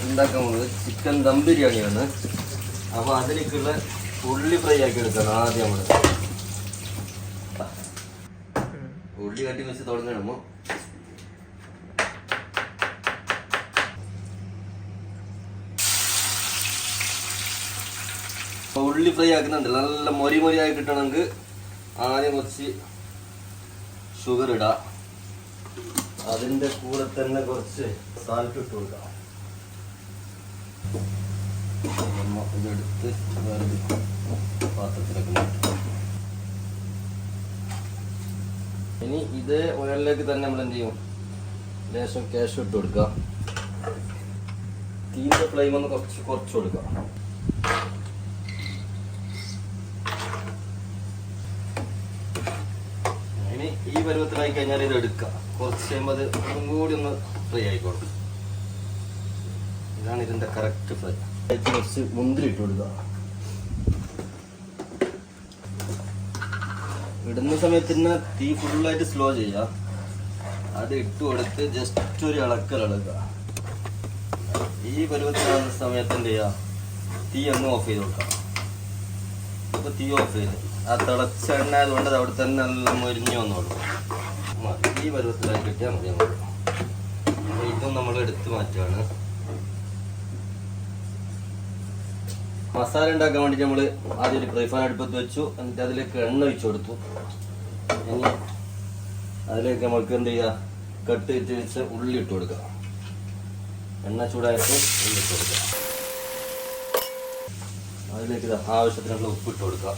ഉണ്ടാക്കാൻ പോകുന്നത് ചിക്കൻ ദം ബിരിയാണിയാണ്. അപ്പോൾ അതിലേക്കുള്ള ഉള്ളി ഫ്രൈ ആക്കി എടുക്കണം. ആദ്യം നമ്മൾ ഉള്ളി കട്ടി വെച്ച് തുടങ്ങണമോ. ഉള്ളി ഫ്രൈ ആക്കുന്നുണ്ട്. നല്ല മൊരി മൊരിയായി കിട്ടണമെങ്കിൽ ആദ്യം കുറച്ച് ഷുഗർ ഇടാം. അതിൻ്റെ കൂടെ തന്നെ കുറച്ച് സാൽട്ട് ഇട്ട് കൊടുക്കാം. ഇതെടുത്ത് വേറെ പാത്രത്തിലൊക്കെ മാറ്റാം. ഇനി ഇതേ ഓയിലിലേക്ക് തന്നെ നമ്മൾ എന്ത് ചെയ്യും, ലേശം കാഷ്യൂ ഇട്ട് കൊടുക്കാം. തീൻ്റെ ഫ്ലെയിം ഒന്ന് കുറച്ച് കൊടുക്കാം. ഇനി ഈ പരുവത്തിലായി കഴിഞ്ഞാൽ ഇത് എടുക്കാം. കുറച്ച് കഴിയുമ്പോൾ അത് ഒന്നും കൂടി ഒന്ന് ഫ്രൈ ആയിക്കോളും. ഇതാണ് ഇതിൻ്റെ കറക്റ്റ് ഫ്രൈ. കുറച്ച് മുന്തിരി ഇട്ട് കൊടുക്കുക. ഇടുന്ന സമയത്തിന് തീ ഫുള്ളായിട്ട് സ്ലോ ചെയ്യുക. അത് ഇട്ട് കൊടുത്ത് ജസ്റ്റ് ഒരു ഇളക്കുക. ഈ പരുവത്തിലാകുന്ന സമയത്ത് എന്ത് ചെയ്യുക, തീ ഒന്ന് ഓഫ് ചെയ്ത് കൊടുക്കാം. ഇപ്പോൾ തീ ഓഫ് ചെയ്ത് ആ തിളച്ച എണ്ണ ആയതുകൊണ്ട് അവിടെ തന്നെ നല്ല മൊരിഞ്ഞ് വന്നോളൂ. ഈ പരുവത്തിലായി കിട്ടിയാൽ മതി. അപ്പോൾ ഇതും നമ്മൾ എടുത്ത് മാറ്റുകയാണ്. മസാല ഉണ്ടാക്കാൻ വേണ്ടിയിട്ട് നമ്മൾ ആദ്യം ഒരു ഫ്രൈ പാൻ അടുപ്പത്ത് വെച്ചു. എന്നിട്ട് അതിലേക്ക് എണ്ണ ഒഴിച്ചു കൊടുത്തു. ഇനി അതിലേക്ക് നമുക്ക് എന്ത് ചെയ്യുക, കട്ട് ഇട്ട് വെച്ച് ഉള്ളി ഇട്ട് കൊടുക്കുക. എണ്ണ ചൂടായിട്ട് ഉള്ളി ഇട്ട് കൊടുക്കുക. അതിലേക്ക് ആവശ്യത്തിനുള്ള ഉപ്പിട്ട് കൊടുക്കുക.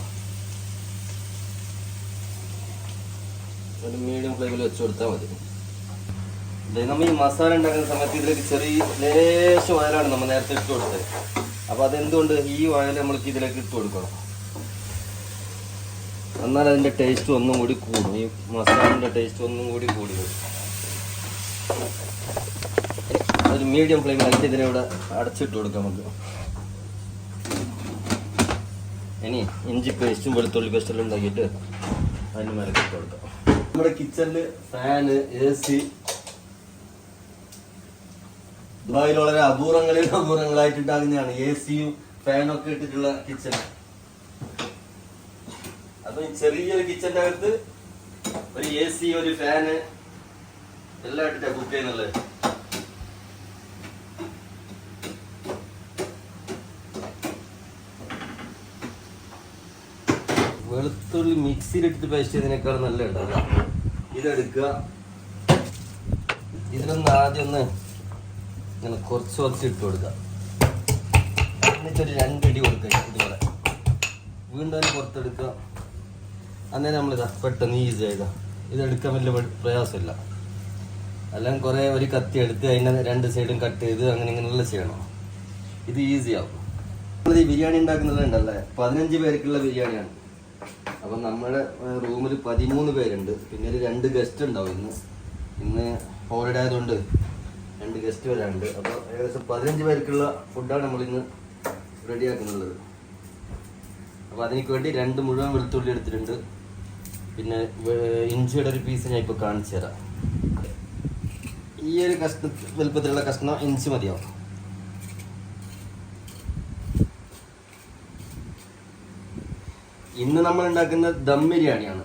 ഒരു മീഡിയം ഫ്ലെയിമിൽ വെച്ച് കൊടുത്താൽ മതി. നമ്മൾ ഈ മസാല ഉണ്ടാക്കുന്ന സമയത്ത് ഇതിലേക്ക് ചെറിയ ലേശം ഓയിലാണ് നമ്മൾ നേരത്തെ ഇട്ട് കൊടുത്തത്. അപ്പോൾ അതെന്തുകൊണ്ട് ഈ ഓയിൽ നമ്മൾക്ക് ഇതിലേക്ക് ഇട്ട് കൊടുക്കണം. എന്നാൽ അതിൻ്റെ ടേസ്റ്റ് ഒന്നും കൂടി കൂടും. ഈ മസാലൻ്റെ ടേസ്റ്റ് ഒന്നും കൂടി കൂടി വരും. ഒരു മീഡിയം ഫ്ലെയിമിലാക്കി ഇതിനിവിടെ അടച്ചിട്ട് കൊടുക്കാം നമുക്ക്. ഇനി ഇഞ്ചി പേസ്റ്റും വെളുത്തുള്ളി പേസ്റ്റെല്ലാം ഉണ്ടാക്കിയിട്ട് അതിന് മേലെ ഇട്ട് കൊടുക്കാം. നമ്മുടെ കിച്ചണിൽ ഫാന്, AC, ദുബായിൽ വളരെ അപൂർവങ്ങളായിട്ടുണ്ടാകുന്നതാണ് AC-യും ഫാനും ഒക്കെ ഇട്ടിട്ടുള്ള കിച്ചൺ. അപ്പൊ ഈ ചെറിയൊരു കിച്ചന്റെ അകത്ത് ഒരു AC, ഒരു ഫാന് എല്ലാം ഇട്ടിട്ടാ കുക്ക് ചെയ്യുന്നുള്ളത്. വെളുത്തുള്ളി മിക്സിയിലിട്ടിട്ട് പേസ്റ്റ് ചെയ്തതിനേക്കാൾ നല്ല ഉണ്ടാവുക. ഇതെടുക്കുക. ഇതിലൊന്ന് ആദ്യം ഒന്ന് ഇങ്ങനെ കുറച്ച് ഇട്ട് കൊടുക്കുക. എന്നിട്ടൊരു 2 ഇടി കൊടുക്കുക. ഇതുപോലെ വീണ്ടും അതിന് പുറത്തെടുക്കുക. അന്നേരം നമ്മളിതാ പെട്ടെന്ന് ഈസി ആയതാ. ഇതെടുക്കാൻ വലിയ പ്രയാസമില്ല. അല്ലെങ്കിൽ കുറേ ഒരു കത്തി എടുത്ത് അതിൻ്റെ 2 സൈഡും കട്ട് ചെയ്ത് അങ്ങനെ ഇങ്ങനെയുള്ള ചെയ്യണം. ഇത് ഈസിയാവും. നമ്മൾ ഈ ബിരിയാണി ഉണ്ടാക്കുന്നതുണ്ടല്ലേ, 15 പേർക്കുള്ള ബിരിയാണിയാണ്. അപ്പം നമ്മുടെ റൂമിൽ 13 പേരുണ്ട്. പിന്നെ ഒരു 2 ഗസ്റ്റ് ഉണ്ടാവും. ഇന്ന് ഹോളിഡേ ആയതുകൊണ്ട് 2 ഗസ്റ്റ് വരാനുണ്ട്. അപ്പോൾ ഏകദേശം 15 പേർക്കുള്ള ഫുഡാണ് നമ്മളിന്ന് റെഡിയാക്കുന്നുള്ളത്. അപ്പോൾ അതിനു വേണ്ടി 2 മുഴുവൻ വെളുത്തുള്ളി എടുത്തിട്ടുണ്ട്. പിന്നെ ഇഞ്ചിയുടെ ഒരു പീസ് ഞാൻ ഇപ്പോൾ കാണിച്ചു തരാം. ഈ ഒരു വലുപ്പത്തിലുള്ള കഷ്ണം ഇഞ്ചി മതിയാവും. ഇന്ന് നമ്മൾ ഉണ്ടാക്കുന്ന ദം ബിരിയാണിയാണ്.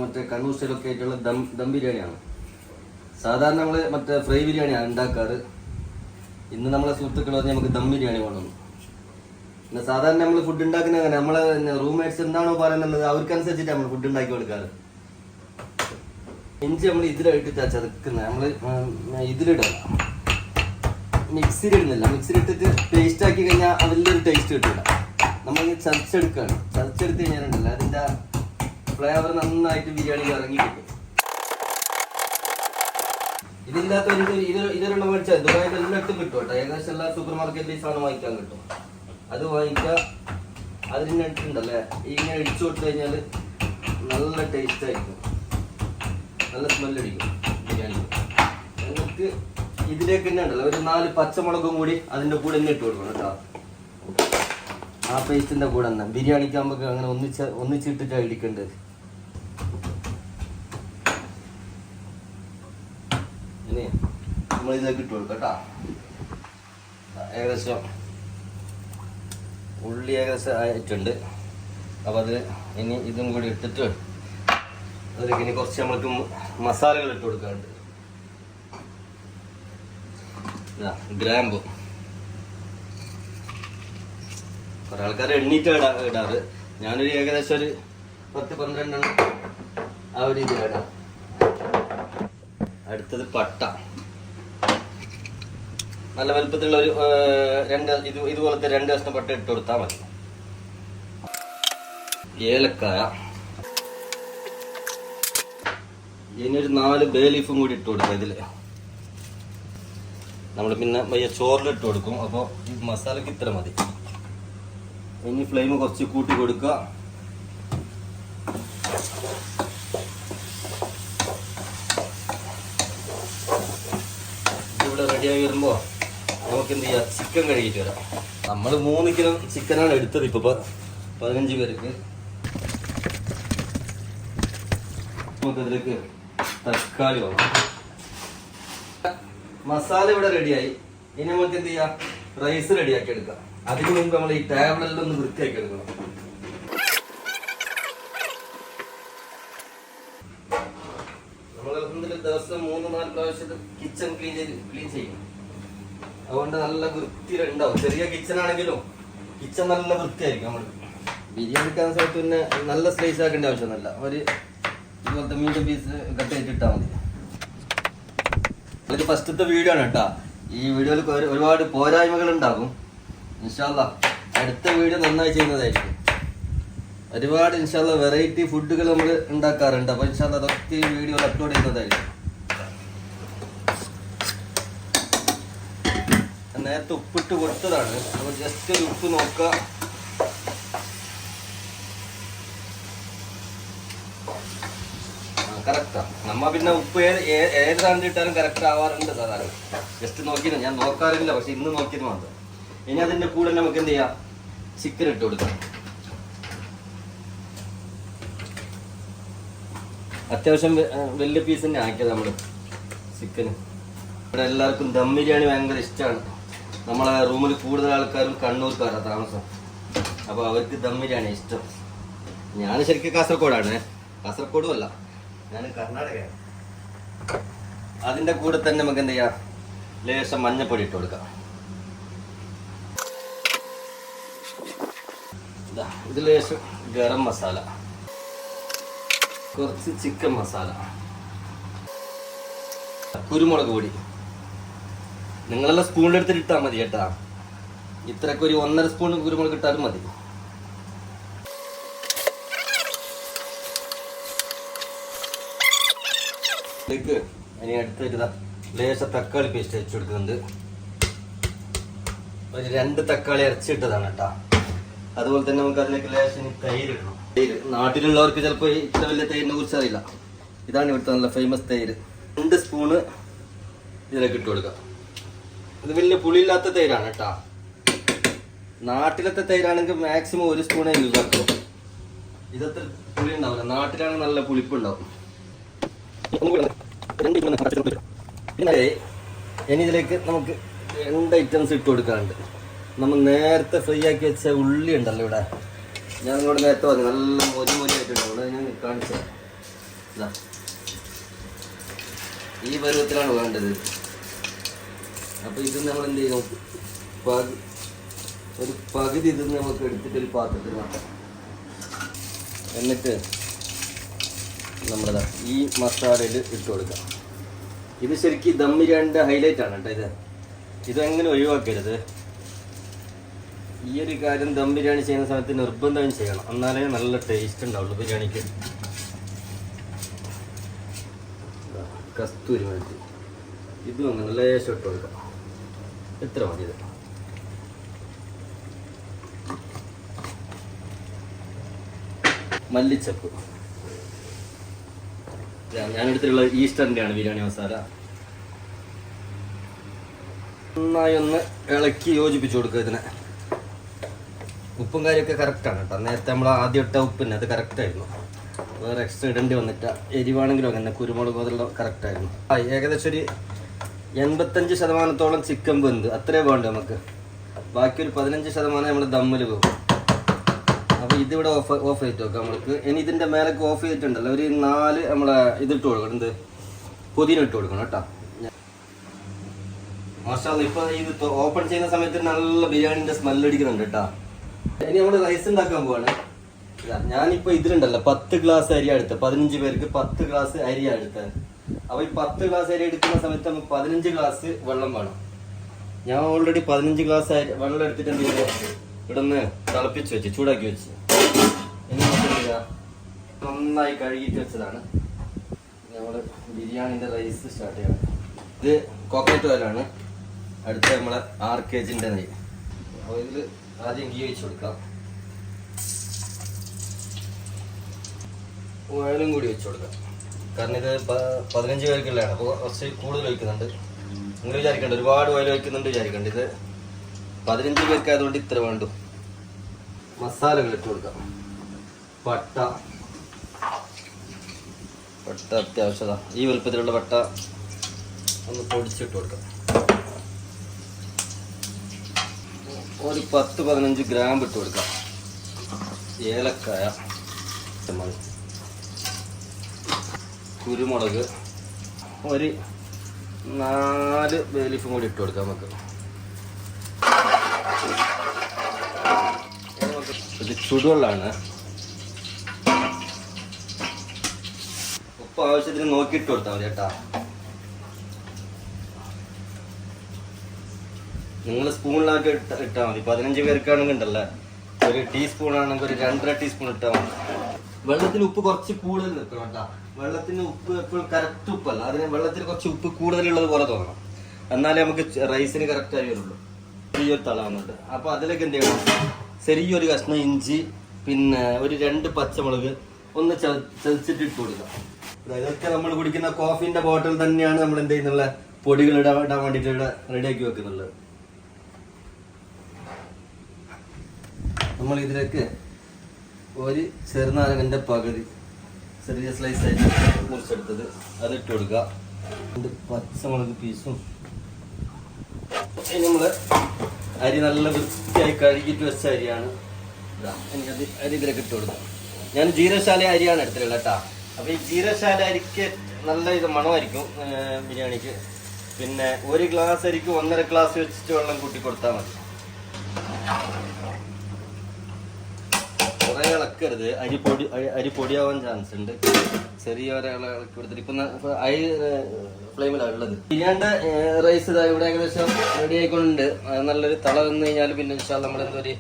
മറ്റേ കണ്ണൂർ സ്റ്റൈലൊക്കെ ആയിട്ടുള്ള ദം ബിരിയാണിയാണ്. സാധാരണ നമ്മൾ മറ്റേ ഫ്രൈ ബിരിയാണിയാണ് ഉണ്ടാക്കാറ്. ഇന്ന് നമ്മളെ സുഹൃത്തുക്കൾ പറഞ്ഞ് നമുക്ക് ദം ബിരിയാണി വേണം. പിന്നെ സാധാരണ നമ്മൾ ഫുഡ് ഉണ്ടാക്കുന്ന അങ്ങനെ നമ്മളെ റൂംമേറ്റ്സ് എന്താണോ പറയുന്നത് അവർക്കനുസരിച്ചിട്ട് നമ്മൾ ഫുഡ് ഉണ്ടാക്കി കൊടുക്കാറ്. ഇഞ്ചി നമ്മൾ ഇതിലിട്ടിട്ടാ ചതക്കുന്നത്. നമ്മൾ ഇതിലിടണം, മിക്സിയിലിടുന്നില്ല. മിക്സിയിലിട്ടിട്ട് പേസ്റ്റ് ആക്കി കഴിഞ്ഞാൽ വലിയൊരു ടേസ്റ്റ് കിട്ടില്ല. നമ്മൾ ചതച്ചെടുക്കുകയാണ്. ചതച്ചെടുത്ത് കഴിഞ്ഞാലുണ്ടല്ലോ അതിൻ്റെ ഫ്ലേവർ നന്നായിട്ട് ബിരിയാണിയിൽ ഇറങ്ങി കിട്ടും. ഇതില്ലാത്തവർക്ക് ഇതിലുള്ള മേടിച്ചാൽ ദുബായിൽ എല്ലായിടത്തും കിട്ടും കേട്ടോ. ഏകദേശം എല്ലാ സൂപ്പർ മാർക്കറ്റിൽ ഈ സാധനം വാങ്ങിക്കാൻ കിട്ടും. അത് വാങ്ങിക്കുക. അതിനുണ്ടല്ലേ ഇങ്ങനെ ഇടിച്ചു കൊടുത്തു കഴിഞ്ഞാൽ നല്ല ടേസ്റ്റ് ആയിരിക്കും. നല്ല സ്മെല്ലടിക്കും ബിരിയാണി. എന്നിട്ട് ഇതിലേക്ക് തന്നെ ഉണ്ടല്ലോ ഒരു 4 പച്ചമുളകും കൂടി അതിൻ്റെ കൂടെ തന്നെ ഇട്ട് കൊടുക്കണം കേട്ടോ. ആ പേസ്റ്റിൻ്റെ കൂടെ തന്നെ ബിരിയാണിക്ക് നമുക്ക് അങ്ങനെ ഒന്നിച്ചിട്ടിട്ടാണ് ഇടിക്കേണ്ടത്. ഇനി നമ്മളിതിലേക്ക് ഇട്ട് കൊടുക്കാം കേട്ടോ. ഏകദേശം ഉള്ളി ഏകദേശം ആയിട്ടുണ്ട്. അപ്പോൾ അത് ഇനി ഇതും കൂടി ഇട്ടിട്ട് അതിലേക്ക് ഇനി കുറച്ച് നമ്മൾക്ക് മസാലകൾ ഇട്ട് കൊടുക്കാറുണ്ട്. ഗ്രാമ്പു കുറെ ആൾക്കാർ എണ്ണീറ്റാണ് ഇടാറ്. ഞാനൊരു ഏകദേശം ഒരു 10-12 ആ ഒരു ഇതിലിടാം. അടുത്തത് പട്ട, നല്ല വലുപ്പത്തിലുള്ള ഒരു ഇതുപോലത്തെ 2 കഷ്ണം പട്ട ഇട്ട് കൊടുത്താൽ മതി. ഏലക്കായ, ഇനിയൊരു 4 ബേ ലീഫും കൂടി ഇട്ട് കൊടുക്കാം. ഇതിൽ നമ്മൾ പിന്നെ വയ്യ ചോറിലിട്ട് കൊടുക്കും. അപ്പോൾ ഈ മസാലക്ക് ഇത്ര മതി. ഇനി ഫ്ലെയിം കുറച്ച് കൂട്ടി കൊടുക്കുക. ഇവിടെ റെഡിയായി വരുമ്പോൾ നമുക്ക് എന്ത് ചെയ്യാം, ചിക്കൻ കഴുകിയിട്ട് വരാം. നമ്മൾ 3 കിലോ ചിക്കനാണ് എടുത്തത് ഇപ്പോൾ 15 പേർക്ക്. നമുക്കതിലേക്ക് തക്കാളി വേണം. മസാല ഇവിടെ റെഡിയായി. ഇനി നമുക്ക് എന്ത് ചെയ്യാം, റൈസ് റെഡിയാക്കി എടുക്കാം. അതിന് മുമ്പ് നമ്മൾ ഈ ടേബിളെല്ലാം ഒന്ന് വൃത്തിയാക്കി എടുക്കണം. നമ്മൾ ദിവസം 3-4 പ്രാവശ്യം കിച്ചൺ ക്ലീൻ ചെയ്യും. അതുകൊണ്ട് നല്ല വൃത്തിയിലുണ്ടാവും. ചെറിയ കിച്ചൺ ആണെങ്കിലും കിച്ചൺ നല്ല വൃത്തിയായിരിക്കും. നമ്മൾ ബിരിയാണി എടുക്കാൻ സമയത്ത് പിന്നെ നല്ല സ്ലൈസ് ആക്കേണ്ട ആവശ്യമൊന്നുമില്ല. ഒരു ഇതുപോലത്തെ മീഡിയം പീസ് കട്ട് ചെയ്തിട്ടാൽ മതി. ഇത് ഫസ്റ്റത്തെ വീഡിയോ ആണ് കേട്ടോ. ഈ വീഡിയോയിൽ ഒരുപാട് പോരായ്മകൾ ഉണ്ടാകും. ഇൻഷാ അല്ലാഹ് അടുത്ത വീഡിയോ നന്നായി ചെയ്യുന്നതായിരിക്കും. ഒരുപാട് ഇൻഷാ അല്ലാഹ് വെറൈറ്റി ഫുഡുകൾ നമ്മൾ ഉണ്ടാക്കാറുണ്ട്. അപ്പോൾ ഇൻഷാ അല്ലാഹ് അതൊക്കെ ഈ വീഡിയോയിൽ അപ്ലോഡ് ചെയ്യുന്നതായിരിക്കും. നേരത്തെ ഉപ്പിട്ട് കൊടുത്തതാണ്. അപ്പോൾ ജസ്റ്റ് ഒരു ഉപ്പ് നോക്കുക. കറക്റ്റാ. നമ്മ പിന്നെ ഉപ്പ് ഏത് കണ്ടിട്ടാലും കറക്റ്റ് ആവാറുണ്ട് സാധാരണ. ജസ്റ്റ് നോക്കിയിരുന്നു, ഞാൻ നോക്കാറില്ല, പക്ഷെ ഇന്ന് നോക്കിയത് മാത്രം. ഇനി അതിന്റെ കൂടെ നമുക്ക് എന്ത് ചെയ്യാം, ചിക്കൻ ഇട്ട് കൊടുക്കാം. അത്യാവശ്യം വലിയ പീസ് തന്നെ ആക്കിയത് നമ്മള് ചിക്കന്. ഇവിടെ എല്ലാവർക്കും ദം ബിരിയാണി ഭയങ്കര ഇഷ്ടമാണ്. നമ്മളെ റൂമിൽ കൂടുതൽ ആൾക്കാരും കണ്ണൂർക്കാരാണ് താമസം. അപ്പോൾ അവർക്ക് ദം ബിരിയാണി ഇഷ്ടം. ഞാൻ ശരിക്കും കാസർഗോഡാണ്, കാസർഗോഡും അല്ല, ഞാൻ കർണാടകയാണ്. അതിന്റെ കൂടെ തന്നെ നമുക്ക് എന്ത് ചെയ്യാം, ലേശം മഞ്ഞപ്പൊടി ഇട്ട് കൊടുക്കാം. ഇത് ലേശം ഗരം മസാല, കുറച്ച് ചിക്കൻ മസാല, കുരുമുളക് പൊടി. നിങ്ങളെല്ലാം സ്പൂണിലെടുത്തിട്ട് ഇട്ടാൽ മതി കേട്ടാ. ഇത്രയൊക്കെ ഒരു 1.5 സ്പൂൺ കുരുമുളക് ഇട്ടാലും മതി. ഇനി അടുത്ത് ലേശ തക്കാളി പേസ്റ്റ് വെച്ച് കൊടുക്കുന്നുണ്ട്. ഒരു 2 തക്കാളി അരച്ചിട്ടതാണ് കേട്ടാ. അതുപോലെ തന്നെ നമുക്ക് അതിലേക്ക് ലേശം തൈര് ഇടണം. തൈര് നാട്ടിലുള്ളവർക്ക് ചിലപ്പോൾ ഇത്ര വലിയ തൈരിനെ കുറിച്ച് അറിയില്ല. ഇതാണ് ഇവിടുത്തെ നല്ല ഫേമസ് തൈര്. 2 സ്പൂണ് ഇതിലേക്ക് ഇട്ട് കൊടുക്കാം. ഇത് വലിയ പുളിയില്ലാത്ത തൈരാണ് കേട്ടാ. നാട്ടിലത്തെ തൈരാണെങ്കിൽ മാക്സിമം 1 സ്പൂണേ യൂസ് ആക്കും. ഇതത്ര പുളി ഉണ്ടാവില്ല. നാട്ടിലാണെങ്കിൽ നല്ല പുളിപ്പുണ്ടാവും. ഇനി ഇതിലേക്ക് നമുക്ക് 2 ഐറ്റംസ് ഇട്ട് കൊടുക്കാറുണ്ട്. നമ്മൾ നേരത്തെ ഫ്രൈ ആക്കി വെച്ച ഉള്ളി ഉണ്ടല്ലോ ഇവിടെ. ഞാൻ നിങ്ങളോട് നേരത്തെ പറഞ്ഞു നല്ല മൊരി ആയിട്ടുണ്ട്. അവിടെ ഞാൻ കാണിച്ചത് ഈ പരുവത്തിലാണ് വേണ്ടത്. അപ്പോൾ ഇത് നമ്മൾ എന്ത് ചെയ്യും, ഒരു പകുതി ഇത് നമുക്ക് എടുത്തിട്ട് ഒരു പാത്രത്തിൽ വെക്കാം. എന്നിട്ട് നമ്മുടെ ഈ മസാലയിൽ ഇട്ട് കൊടുക്കാം. ഇത് ശരിക്കും ദം ബിരിയാണിൻ്റെ ഹൈലൈറ്റ് ആണ് കേട്ടോ. ഇതെങ്ങനെ ഒഴിവാക്കരുത്. ഈ ഒരു കാര്യം ദം ബിരിയാണി ചെയ്യുന്ന സമയത്ത് നിർബന്ധം ചെയ്യണം, എന്നാലേ നല്ല ടേസ്റ്റ് ഉണ്ടാവുള്ളൂ ബിരിയാണിക്ക്. കസ്തൂരി മേത്തി ഇതും അങ്ങനെ ലേശം ഇട്ട് കൊടുക്കാം. എത്ര മതി ഇത്. മല്ലിച്ചപ്പ്, ഞാനെടുത്തിട്ടുള്ള ഈസ്റ്ററിൻ്റെ ആണ് ബിരിയാണി മസാല. നന്നായി ഒന്ന് ഇളക്കി യോജിപ്പിച്ച് കൊടുക്കുക. ഇതിനെ ഉപ്പും കാര്യമൊക്കെ കറക്റ്റാണ് കേട്ടോ. നേരത്തെ നമ്മൾ ആദ്യം ഇട്ട ഉപ്പിന് അത് കറക്റ്റായിരുന്നു. വേറെ എക്സ്ട്രാ ഇടേണ്ടി വന്നിട്ട് എരിവാണെങ്കിലും അങ്ങനെ കുരുമുളക് അതെല്ലാം കറക്റ്റായിരുന്നു. ഏകദേശം ഒരു 85% ചിക്കൻ വെന്ത് അത്രേ വേണ്ട നമുക്ക്. ബാക്കി ഒരു 15% നമ്മൾ ദമ്മിൽ പോകും. അപ്പോൾ ഇതിവിടെ ഓഫ് ചെയ്തിട്ട് വെക്കാം നമ്മൾക്ക്. ഇനി ഇതിൻ്റെ മേലേക്ക് ഓഫ് ചെയ്തിട്ടുണ്ടല്ലോ ഒരു 4 നമ്മളെ ഇതിട്ട് കൊടുക്കണം, എന്ത് പുതിന ഇട്ട് കൊടുക്കണം കേട്ടോ. മാഷാഅല്ലാഹ് ഇപ്പോൾ ഇത് ഓപ്പൺ ചെയ്യുന്ന സമയത്ത് നല്ല ബിരിയാണിൻ്റെ സ്മെല്ല് അടിക്കുന്നുണ്ട് കേട്ടോ. ഇനി നമ്മൾ റൈസ് ഉണ്ടാക്കാൻ പോവാണ്. ഞാനിപ്പോൾ ഇതിലുണ്ടല്ലോ 10 ഗ്ലാസ് അരി എടുത്തത്, 15 പേർക്ക് 10 ഗ്ലാസ് അരിയാണ് എടുത്തത്. അപ്പോൾ ഈ 10 ഗ്ലാസ് അരി എടുക്കുന്ന സമയത്ത് നമുക്ക് 15 ഗ്ലാസ് വെള്ളം വേണം. ഞാൻ ഓൾറെഡി 15 ഗ്ലാസ് വെള്ളം എടുത്തിട്ട് എന്ത് ചെയ്തു, ഇവിടെ നിന്ന് തിളപ്പിച്ച് വെച്ച് ചൂടാക്കി വെച്ച്. ഇനി നന്നായി കഴുകിയിട്ട് വെച്ചതാണ്. നമ്മൾ ബിരിയാണിൻ്റെ റൈസ് സ്റ്റാർട്ട് ചെയ്യണം. ഇത് കോക്കനട്ട് ഓയിലാണ്. അടുത്ത നമ്മളെ 6 kg നെയ്യ്. അപ്പോൾ ഇതിൽ ആദ്യം ഗീ വെച്ച് കൊടുക്കാം. ഓയിലും കൂടി വെച്ച് കൊടുക്കാം. കാരണം ഇത് 15 പേർക്കുള്ളതാണ്, അപ്പോൾ കുറച്ച് കൂടുതൽ വയ്ക്കുന്നുണ്ട്. നിങ്ങൾ വിചാരിക്കണ്ട ഒരുപാട് ഓയിൽ വയ്ക്കുന്നുണ്ട് വിചാരിക്കണ്ട. ഇത് 15 പേർക്കായതുകൊണ്ട് ഇത്ര വേണ്ടു. മസാലകൾ ഇട്ട് കൊടുക്കാം. പട്ട അത്യാവശ്യത, ഈ വലുപ്പത്തിലുള്ള പട്ട ഒന്ന് പൊടിച്ചിട്ട് കൊടുക്കാം. ഒരു 10-15 ഗ്രാം ഇട്ട് കൊടുക്കാം. ഏലക്കായ, കുരുമുളക്, ഒരു 4 ബേ ലീഫും കൂടി ഇട്ട് കൊടുക്കാം നമുക്ക്. ഇത് ചുടുവെള്ളമാണ്. ഉപ്പ് ആവശ്യത്തിന് നോക്കിയിട്ട് കൊടുത്താൽ മതി കേട്ടാ. നിങ്ങൾ സ്പൂണിലാക്കി ഇട്ടാൽ മതി. 15 പേർക്കാണെങ്കിൽ ഉണ്ടല്ലോ, ഒരു ടീസ്പൂൺ ആണെങ്കിൽ ഒരു 2.5 ടീസ്പൂൺ ഇട്ടാൽ മതി. വെള്ളത്തിന് ഉപ്പ് കുറച്ച് കൂടുതൽ നിൽക്കണം കേട്ടോ. വെള്ളത്തിന് ഉപ്പ് എപ്പോഴും കറക്റ്റ് ഉപ്പല്ല, അതിന് വെള്ളത്തിൽ കുറച്ച് ഉപ്പ് കൂടുതലുള്ളത് പോലെ തോന്നണം, എന്നാലേ നമുക്ക് റൈസിന് കറക്റ്റ് ആയി വരുള്ളൂ. ചെറിയൊരു തള വന്നിട്ട് അപ്പോൾ അതിലേക്ക് എന്ത് ചെയ്യണം, ചെറിയൊരു കഷ്ണം ഇഞ്ചി, പിന്നെ ഒരു 2 പച്ചമുളക് ഒന്ന് ചതച്ചിട്ട് ഇട്ട് കൊടുക്കുക. ഇതൊക്കെ നമ്മൾ കുടിക്കുന്ന കോഫീൻ്റെ ബോട്ടിൽ തന്നെയാണ് നമ്മൾ എന്ത് ചെയ്യുന്നുള്ള പൊടികൾ ഇടാൻ വേണ്ടിയിട്ട് ഇവിടെ റെഡിയാക്കി വെക്കുന്നുള്ളത്. നമ്മൾ ഇതിലേക്ക് ഒരു ചെറുനാരങ്ങൻ്റെ പകുതി ചെറിയ സ്ലൈസ് ആയിട്ട് മുറിച്ചെടുത്തത് അതിട്ട് കൊടുക്കുക. പച്ചമുളക് പീസും. ഇനി നമ്മൾ അരി നല്ല വൃത്തിയായി കഴുകിയിട്ട് വെച്ച അരിയാണ്. എനിക്കത് അരി ഇതിലേക്ക് ഇട്ട് കൊടുക്കാം. ഞാൻ ജീരകശാല അരിയാണ് എടുത്തിട്ടുള്ളത് കേട്ടോ. അപ്പോൾ ഈ ജീരകശാല അരിക്ക് നല്ല ഇത് മണമായിരിക്കും ബിരിയാണിക്ക്. പിന്നെ 1 ഗ്ലാസ് അരിക്ക് 1.5 ഗ്ലാസ് വെച്ചിട്ട് വെള്ളം കൂട്ടി കൊടുത്താൽ മതി. കുറേ ഇളക്കരുത്, അരി പൊടിയാവാൻ ചാൻസ് ഉണ്ട്. ചെറിയ ഇളക്കി കൊടുത്തിട്ട് ഇപ്പം ഹൈ ഫ്ലെയിമിലാണ് ഉള്ളത്. ബിരിയാണിൻ്റെ റൈസ് ഇതാ ഇവിടെ ഏകദേശം റെഡി ആയിക്കൊണ്ടുണ്ട്. നല്ലൊരു തള വന്നു കഴിഞ്ഞാൽ പിന്നെ ഇൻഷാല്ലാ നമ്മൾ എന്തൊരു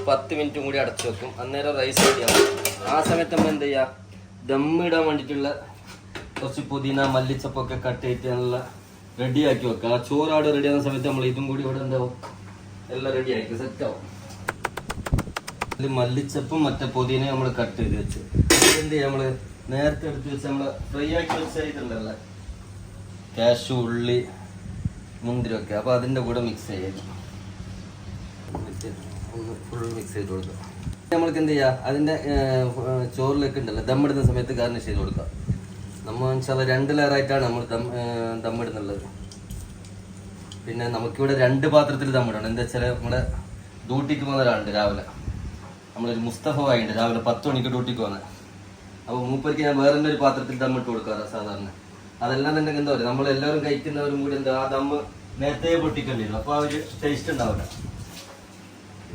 10 മിനിറ്റും കൂടി അടച്ചു വെക്കും. അന്നേരം റൈസ് റെഡിയാവും. ആ സമയത്ത് നമ്മൾ എന്ത് ചെയ്യുക, ദമ്മിടാൻ വേണ്ടിയിട്ടുള്ള കുറച്ച് പുതിന മല്ലിച്ചപ്പൊക്കെ കട്ട് ചെയ്തിട്ട് നല്ല റെഡിയാക്കി വെക്കുക. ആ ചോറാട് റെഡിയാകുന്ന സമയത്ത് നമ്മൾ ഇതും കൂടി ഇവിടെ എന്താവും, എല്ലാം റെഡിയാക്കി സെറ്റാവും. ഇതിൽ മല്ലിച്ചപ്പും മറ്റേ പുതിനയും നമ്മൾ കട്ട് ചെയ്ത് വെച്ച് എന്ത് ചെയ്യുക, നമ്മൾ നേരത്തെ എടുത്ത് വെച്ച് നമ്മൾ ഫ്രൈ ആക്കി വെച്ച ഇതുണ്ടല്ലോ കാഷ്യൂ, ഉള്ളി, മുന്തിരിയൊക്കെ, അപ്പോൾ അതിൻ്റെ കൂടെ മിക്സ് ചെയ്യാം. ഒന്ന് ഫുൾ മിക്സ് ചെയ്ത് കൊടുക്കുക. നമ്മൾക്ക് എന്ത് ചെയ്യുക, അതിൻ്റെ ചോറിലേക്ക് ഉണ്ടല്ലോ ദമ്മിടുന്ന സമയത്ത് ഗാർണിഷ് ചെയ്ത് കൊടുക്കുക. നമ്മൾ ഇൻഷാല്ലാ 2 ലെയറായിട്ടാണ് നമ്മൾ ദമ്മിടുന്നുള്ളത്. പിന്നെ നമുക്കിവിടെ 2 പാത്രത്തിൽ ദമ്മിടണം. എന്താ വെച്ചാൽ നമ്മുടെ ഡ്യൂട്ടിക്ക് പോകുന്ന ഒരാളുണ്ട് രാവിലെ, നമ്മളൊരു മുസ്തഫ വായിണ്ട് രാവിലെ 10 മണിക്ക് ഡ്യൂട്ടിക്ക് പോകുന്നത്. അപ്പോൾ മൂപ്പർക്ക് ഞാൻ വേറെ ഒരു പാത്രത്തിൽ ദമ്മിട്ട് കൊടുക്കാറ് സാധാരണ. അതെല്ലാം തന്നെ എന്താ പറയുക, നമ്മളെല്ലാവരും കഴിക്കുന്നവരും കൂടി എന്താ ആ ദമ്മ് നേരത്തെ പൊട്ടിക്കേണ്ടി വരും. അപ്പോൾ ആ ഒരു ടേസ്റ്റ് ഉണ്ടാവില്ല.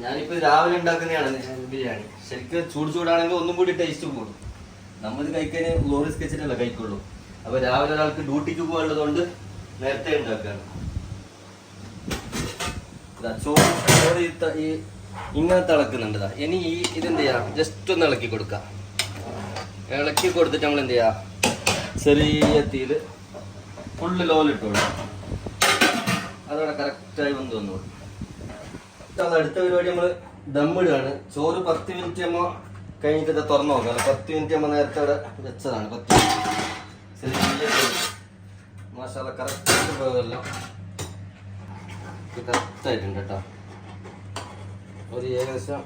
ഞാനിപ്പോൾ രാവിലെ ഉണ്ടാക്കുന്നതാണ് ബിരിയാണി. ശരിക്കും ചൂടാണെങ്കിൽ ഒന്നും കൂടി ടേസ്റ്റ് കൂടും. നമ്മളിത് കഴിക്കാൻ ലോറി സ്കെച്ചിട്ടല്ല കഴിക്കുള്ളൂ. അപ്പോൾ രാവിലെ ഒരാൾക്ക് ഡ്യൂട്ടിക്ക് പോകാനുള്ളത് കൊണ്ട് നേരത്തെ ഉണ്ടാക്കുകയാണ്. ചോറ് ഈ ഇങ്ങനെ തിളക്കുന്നുണ്ട്. ഇനി ഈ ഇതെന്ത് ചെയ്യാം, ജസ്റ്റ് ഒന്ന് ഇളക്കി കൊടുക്കാം. ഇളക്കി കൊടുത്തിട്ട് നമ്മൾ എന്ത് ചെയ്യാം, ചെറിയ തീയിൽ ഫുള്ള് ലോലിട്ട് കൊടുക്കാം. അതോടെ കറക്റ്റായി വന്ന് വന്നോളൂ. അടുത്ത പരിപാടി നമ്മൾ ദമ്മിടുകയാണ്. ചോറ് 10 മിനിറ്റ് നമ്മൾ കഴിഞ്ഞിട്ട് തുറന്നു നോക്കാം. 10 മിനിറ്റ് നമ്മൾ നേരത്തെ അവിടെ വെച്ചതാണ്. 10 മിനിറ്റ് മാഷാഅല്ലാഹ് കറക്റ്റ് പോയതെല്ലാം കറക്റ്റായിട്ടുണ്ട് കേട്ടോ. ഒരു ഏകദേശം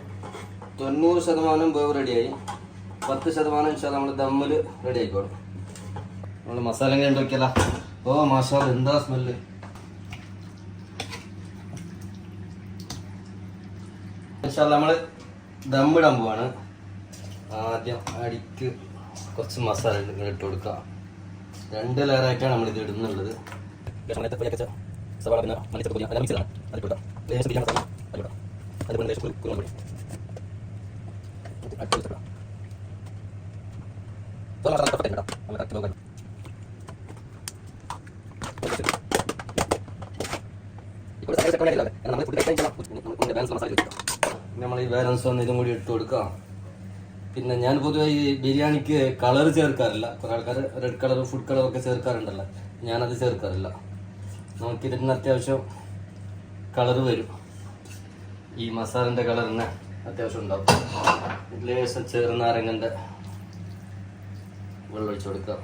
90% വേവ് റെഡിയായി. 10% ഇൻഷാല്ലാ നമ്മൾ ദമ്മിൽ റെഡി ആയിക്കോളും. നമ്മൾ മസാല എങ്ങനെ ഉണ്ടാക്കിയല്ല. ഓ മാഷാഅല്ലാഹ് എന്താ സ്മെല്ല്. നമ്മള് ദമ്മിടാൻ പോവാണ്. ആദ്യം അടിക്ക് കുറച്ച് മസാല ഇട്ട് കൊടുക്കാം. 2 ലെയറായിട്ടാണ് നമ്മളിത് ഇടുന്നുള്ളത്. സവാള പിന്നെ മല്ലിച്ചപ്പ് പൊടി അതെല്ലാം മിക്സ് ചെയ്യണം. അതിൽ കൊടുക്കാം ലേശം ബിരിയാണി മസാല അതിൽ കൊടുക്കാം. അതുപോലെ ലേശം കുരുമുളക് പൊടി അടിപൊളി നമ്മൾ ഈ ബാലൻസ് വന്ന് ഇതും കൂടി ഇട്ട് കൊടുക്കാം. പിന്നെ ഞാൻ പൊതുവെ ഈ ബിരിയാണിക്ക് കളർ ചേർക്കാറില്ല. കുറെ ആൾക്കാർ റെഡ് കളർ ഫുഡ് കളർ ഒക്കെ ചേർക്കാറുണ്ടല്ലോ, ഞാനത് ചേർക്കാറില്ല. നമുക്കിതിന് അത്യാവശ്യം കളർ വരും. ഈ മസാലൻ്റെ കളർ തന്നെ അത്യാവശ്യം ഉണ്ടാവും. ലേശം ചെറുനാരങ്ങൻ്റെ വെള്ളം ഒഴിച്ച് കൊടുക്കാം.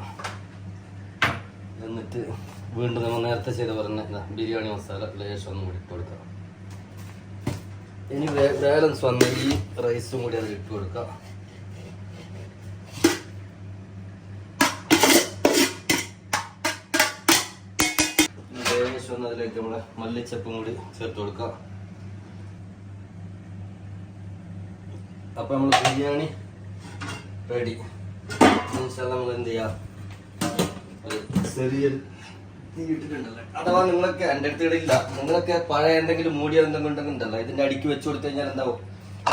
എന്നിട്ട് വീണ്ടും നമ്മൾ നേരത്തെ ചെയ്ത് പറഞ്ഞ ബിരിയാണി മസാല ലേശം ഒന്നും കൂടി ഇട്ട് കൊടുക്കാം. ഇനി ബാലൻസ് വന്ന ഈ റൈസും കൂടി അതിൽ ഇട്ട് കൊടുക്കാം. ലേശം ഒന്ന് അതിലേക്ക് നമ്മളെ മല്ലിച്ചപ്പും കൂടി ചേർത്ത് കൊടുക്കാം. അപ്പൊ നമ്മൾ ബിരിയാണി റെഡി. നമ്മൾ എന്ത് ചെയ്യാം, ചെറിയ തീ ഇട്ടിട്ടുണ്ടല്ലോ. അഥവാ നിങ്ങളൊക്കെ എൻ്റെ അടുത്ത് ഇടില്ല, നിങ്ങളൊക്കെ പഴയ എന്തെങ്കിലും മൂടിയ എന്തെങ്കിലും ഉണ്ടല്ലോ, ഇതിന്റെ അടിക്ക് വെച്ച് കൊടുത്തു കഴിഞ്ഞാൽ എന്താവും,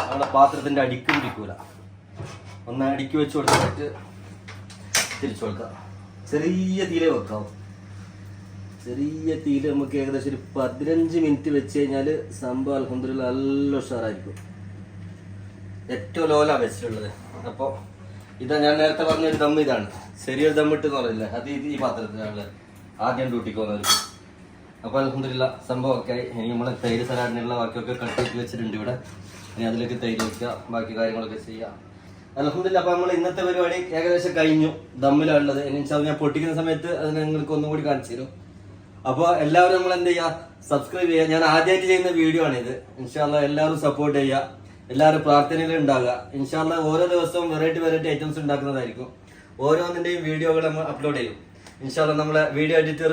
നമ്മുടെ പാത്രത്തിന്റെ അടിക്ക് പിടിക്കൂല. ഒന്ന് അടിക്ക് വെച്ച് കൊടുത്തിട്ട് തിരിച്ചു കൊടുക്കാം. ചെറിയ തീരെ വെക്കാം. ചെറിയ തീയിൽ നമുക്ക് ഏകദേശം ഒരു 15 മിനിറ്റ് വെച്ച് കഴിഞ്ഞാൽ സംഭവം അൽഹംദുലില്ലാഹ് നല്ല ഉഷാറായിരിക്കും. ഏറ്റവും ലോല വെച്ചിട്ടുള്ളത്. അപ്പോൾ ഇതാ ഞാൻ നേരത്തെ പറഞ്ഞൊരു ദം. ഇതാണ് ചെറിയൊരു ദമ്മിട്ട് എന്ന് പറയില്ല, അത് ഈ പാത്രത്തിലാണ് ആദ്യം ഡ്യൂട്ടിക്ക് പോകുന്നത്. അപ്പോൾ അൽഹംദുലില്ലാഹ് സംഭവം ഒക്കെ ആയി. ഇനി നമ്മളെ തൈര് സലാഡിനുള്ള ബാക്കിയൊക്കെ കട്ട് വെച്ചിട്ടുണ്ട് ഇവിടെ. ഇനി അതിലേക്ക് തൈര് വയ്ക്കുക, ബാക്കി കാര്യങ്ങളൊക്കെ ചെയ്യാം. അൽഹംദുലില്ലാഹ്. അപ്പോൾ നമ്മൾ ഇന്നത്തെ പരിപാടി ഏകദേശം കഴിഞ്ഞു. ദമ്മിലാണുള്ളത്. ഇനി ഞാൻ പൊട്ടിക്കുന്ന സമയത്ത് അതിന് നിങ്ങൾക്ക് ഒന്നും കൂടി കാണിച്ചു തരും. അപ്പോൾ എല്ലാവരും നമ്മൾ എന്ത് ചെയ്യുക, സബ്സ്ക്രൈബ് ചെയ്യുക. ഞാൻ ആദ്യമായിട്ട് ചെയ്യുന്ന വീഡിയോ ആണിത്. ഇൻഷാ അല്ലാഹ് എല്ലാവരും സപ്പോർട്ട് ചെയ്യുക, എല്ലാവരും പ്രാർത്ഥനയിൽ ഉണ്ടാകുക. ഇൻഷാ അല്ലാഹ് ഓരോ ദിവസവും വെറൈറ്റി ഐറ്റംസ് ഉണ്ടാക്കുന്നതായിരിക്കും. ഓരോന്നിന്റെയും വീഡിയോകൾ നമ്മൾ അപ്ലോഡ് ചെയ്യും. ഇൻഷാ അല്ലാഹ് നമ്മളെ വീഡിയോ എഡിറ്റർ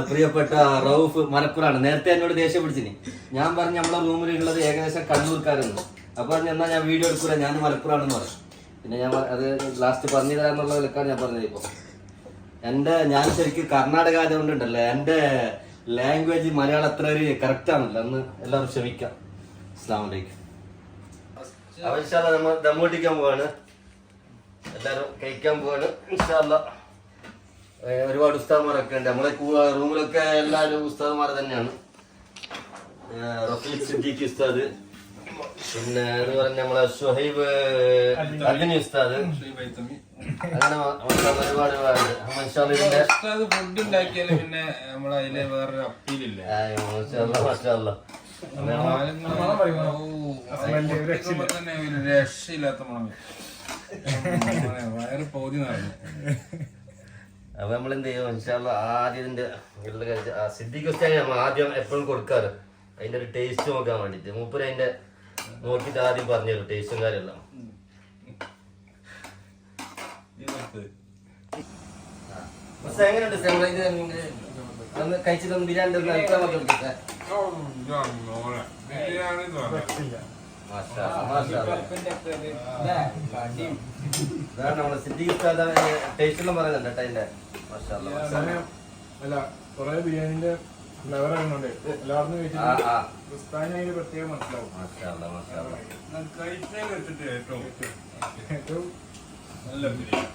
പ്രിയപ്പെട്ട റൌഫ് മലപ്പുറാണ്. നേരത്തെ എന്നോട് ദേഷ്യം പിടിച്ചിനി. ഞാൻ പറഞ്ഞു നമ്മളെ റൂമിലുള്ളത് ഏകദേശം കണ്ണൂർക്കാരുണ്ട്. അപ്പൊ എന്നാ ഞാൻ വീഡിയോ എടുക്കൂല, ഞാൻ മലപ്പുറാണെന്ന് പറയും. പിന്നെ ഞാൻ അത് ലാസ്റ്റ് പറഞ്ഞു തരാന്നുള്ള വിലക്കാണ് ഞാൻ പറഞ്ഞത്. ഇപ്പൊ ഞാൻ ശരിക്കും കർണാടക ആയതുകൊണ്ടുണ്ടല്ലോ, എന്റെ ലാംഗ്വേജ് മലയാളം അത്ര ഒരു കറക്റ്റ് ആണല്ലോ. അന്ന് എല്ലാവരും ക്ഷമിക്കാം. അസ്സലാമു അലൈക്കും. അപ്പൊ ഇൻഷാ അല്ലാഹ് നമ്മൾ ദമ്മൂട്ടിക്കാൻ പോവാണ്, എല്ലാരും കഴിക്കാൻ പോവാണ്. ഇൻഷാ അല്ലാഹ് ഒരുപാട് ഉസ്താദ്മാരൊക്കെ ഉണ്ട് നമ്മളെ റൂമിലൊക്കെ. എല്ലാവരും ഉസ്താദ്മാർ തന്നെയാണ്. റഫീഖ് സിദ്ദീഖ് ഉസ്താദ്, പിന്നെ എന്ന് പറഞ്ഞ നമ്മളെ ഷുഹൈബ് അദ്നി ഉസ്താദ്, അങ്ങനെ ഒരുപാട് ഇതിന്റെ ഫുഡ് ഉണ്ടാക്കിയാല് പിന്നെ നമ്മളതില് വേറൊരു അപ്പീലില്ല. രക്ഷയില്ലാത്ത മണം, വയറ് പൗതി നടന്നു. അപ്പൊ നമ്മൾ എന്ത് ചെയ്യും, ഇൻഷാ അല്ലാഹ് ആദ്യം ഇതിന്റെ സിദ്ദീഖ് ഉസ്താദിന് നമ്മൾ ആദ്യം എപ്പോഴും കൊടുക്കാറ് അതിന്റെ ഒരു ടേസ്റ്റ് നോക്കാൻ വേണ്ടിട്ട്. മൂപ്പര് അതിന്റെ നോക്കിട്ട് ആദ്യം പറഞ്ഞു തരും ടേസ്റ്റും കാര്യമെല്ലാം. എങ്ങനെയുണ്ട് കഴിച്ചിട്ട് ബിരിയാണി നമ്മളെ സിദ്ദീഖ് ഉസ്താദ് ടേസ്റ്റ് എല്ലാം പറയുന്നുണ്ട് കേട്ടോ അതിന്റെ. അല്ല കൊറേ ബിരിയാണിന്റെ ഫ്ലേവർ ആകുന്നുണ്ട്. എല്ലാവർക്കും പ്രത്യേകം മനസ്സിലാവും. കഴിച്ചതിൽ വെച്ചിട്ട് ഏറ്റവും നല്ല ബിരിയാണി.